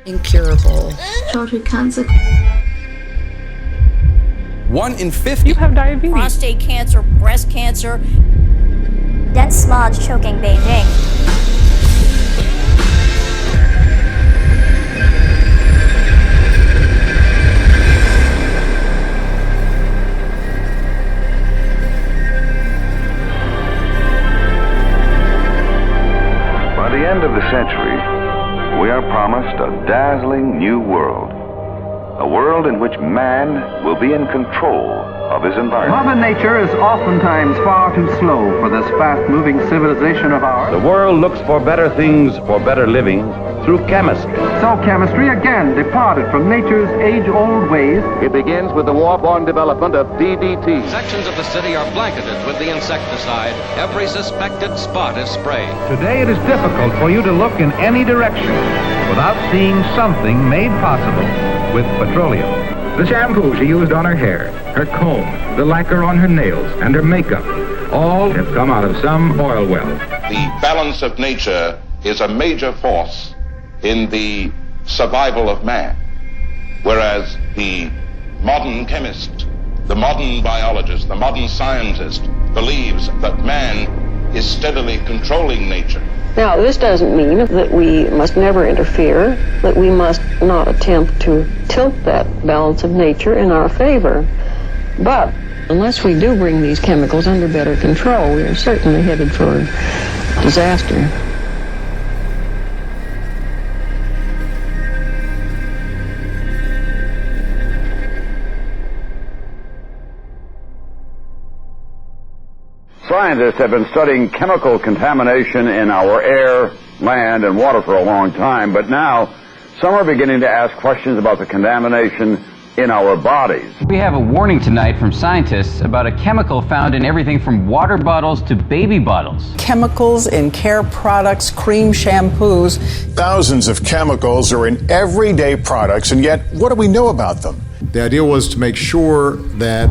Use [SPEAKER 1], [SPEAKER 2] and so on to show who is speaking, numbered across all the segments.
[SPEAKER 1] Incurable.
[SPEAKER 2] Childhood cancer.
[SPEAKER 3] 1 in 50.
[SPEAKER 4] You have diabetes.
[SPEAKER 5] Prostate cancer, breast cancer.
[SPEAKER 6] Dense smog choking Beijing.
[SPEAKER 7] By the end of the century, we are promised a dazzling new world. A world in which man will be in control of his environment.
[SPEAKER 8] Mother Nature is oftentimes far too slow for this fast-moving civilization of ours.
[SPEAKER 9] The world looks for better things, for better living, through chemistry.
[SPEAKER 8] So chemistry again departed from nature's age-old ways.
[SPEAKER 9] It begins with the war-born development of DDT.
[SPEAKER 10] Sections of the city are blanketed with the insecticide. Every suspected spot is sprayed.
[SPEAKER 11] Today it is difficult for you to look in any direction without seeing something made possible with petroleum. The shampoo she used on her hair, her comb, the lacquer on her nails, and her makeup, all have come out of some oil well.
[SPEAKER 12] The balance of nature is a major force in the survival of man, whereas the modern chemist, the modern biologist, the modern scientist believes that man is steadily controlling nature.
[SPEAKER 13] Now, this doesn't mean that we must never interfere, that we must not attempt to tilt that balance of nature in our favor. But unless we do bring these chemicals under better control, we are certainly headed for disaster.
[SPEAKER 9] Scientists have been studying chemical contamination in our air, land, and water for a long time, but now some are beginning to ask questions about the contamination in our bodies.
[SPEAKER 14] We have a warning tonight from scientists about a chemical found in everything from water bottles to baby bottles.
[SPEAKER 15] Chemicals in care products, cream, shampoos.
[SPEAKER 16] Thousands of chemicals are in everyday products, and yet what do we know about them?
[SPEAKER 17] The idea was to make sure that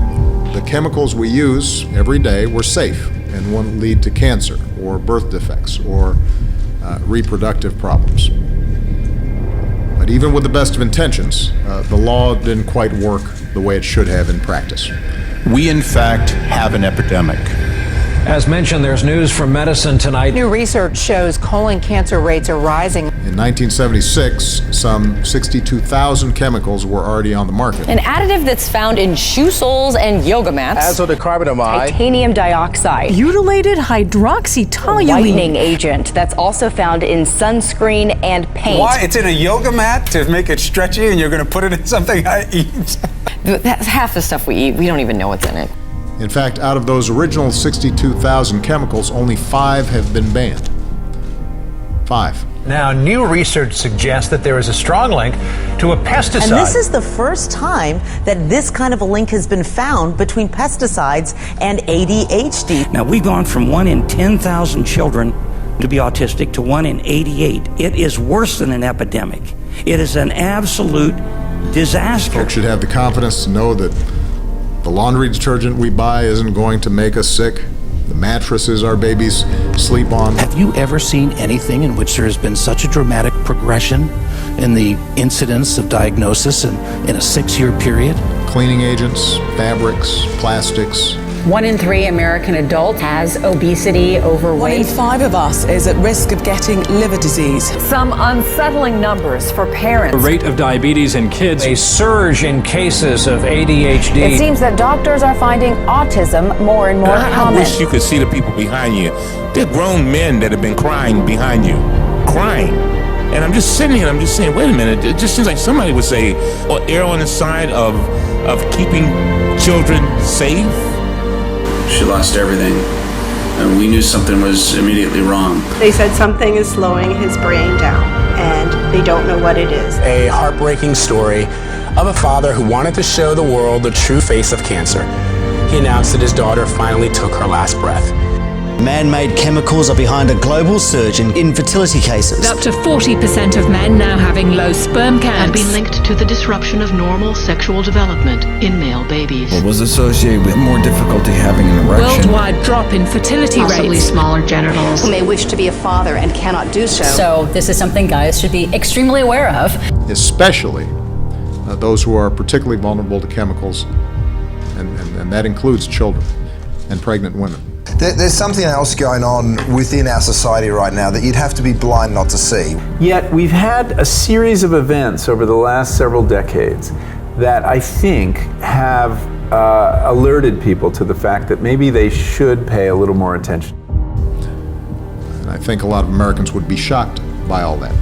[SPEAKER 17] the chemicals we use every day were safe and wouldn't lead to cancer or birth defects or reproductive problems. But even with the best of intentions, the law didn't quite work the way it should have in practice.
[SPEAKER 16] We, in fact, have an epidemic.
[SPEAKER 18] As mentioned, there's news from medicine tonight.
[SPEAKER 19] New research shows colon cancer rates are rising.
[SPEAKER 17] In 1976, some 62,000 chemicals were already on the market.
[SPEAKER 20] An additive that's found in shoe soles and yoga mats.
[SPEAKER 16] Azodicarbonamide.
[SPEAKER 19] Titanium dioxide.
[SPEAKER 3] Butylated hydroxytoluene.
[SPEAKER 19] Whitening agent that's also found in sunscreen and paint.
[SPEAKER 6] Why? It's in a yoga mat to make it stretchy and you're going to put it in something I eat?
[SPEAKER 20] That's half the stuff we eat. We don't even know what's in it.
[SPEAKER 17] In fact, out of those original 62,000 chemicals, only 5 have been banned. 5.
[SPEAKER 18] Now, new research suggests that there is a strong link to a pesticide.
[SPEAKER 3] And this is the first time that this kind of a link has been found between pesticides and ADHD.
[SPEAKER 2] Now, we've gone from 1 in 10,000 children to be autistic to 1 in 88. It is worse than an epidemic. It is an absolute disaster.
[SPEAKER 17] Folks should have the confidence to know that the laundry detergent we buy isn't going to make us sick. The mattresses our babies sleep on.
[SPEAKER 10] Have you ever seen anything in which there has been such a dramatic progression in the incidence of diagnosis in a 6-year period?
[SPEAKER 17] Cleaning agents, fabrics, plastics.
[SPEAKER 19] 1 in 3 American adults has obesity, overweight.
[SPEAKER 15] 1 in 5 of us is at risk of getting liver disease.
[SPEAKER 19] Some unsettling numbers for parents.
[SPEAKER 18] The rate of diabetes in kids, a surge in cases of ADHD.
[SPEAKER 19] It seems that doctors are finding autism more and more common.
[SPEAKER 5] I wish you could see the people behind you. They're grown men that have been crying behind you, crying. And I'm just sitting here and I'm just saying, wait a minute, it just seems like somebody would say, or err on the side of keeping children safe.
[SPEAKER 14] She lost everything, and we knew something was immediately wrong.
[SPEAKER 1] They said something is slowing his brain down, and they don't know what it is.
[SPEAKER 4] A heartbreaking story of a father who wanted to show the world the true face of cancer. He announced that his daughter finally took her last breath.
[SPEAKER 21] Man-made chemicals are behind a global surge in infertility cases.
[SPEAKER 22] With up to 40% of men now having low sperm counts.
[SPEAKER 23] Have been linked to the disruption of normal sexual development in male babies.
[SPEAKER 24] It was associated with more difficulty having an erection.
[SPEAKER 22] Worldwide drop in fertility
[SPEAKER 23] Possibly
[SPEAKER 22] rates.
[SPEAKER 23] Smaller genitals.
[SPEAKER 25] Who may wish to be a father and cannot do so.
[SPEAKER 20] So this is something guys should be extremely aware of.
[SPEAKER 17] Especially those who are particularly vulnerable to chemicals, and that includes children and pregnant women.
[SPEAKER 26] There's something else going on within our society right now that you'd have to be blind not to see.
[SPEAKER 27] Yet we've had a series of events over the last several decades that I think have alerted people to the fact that maybe they should pay a little more attention.
[SPEAKER 17] And I think a lot of Americans would be shocked by all that.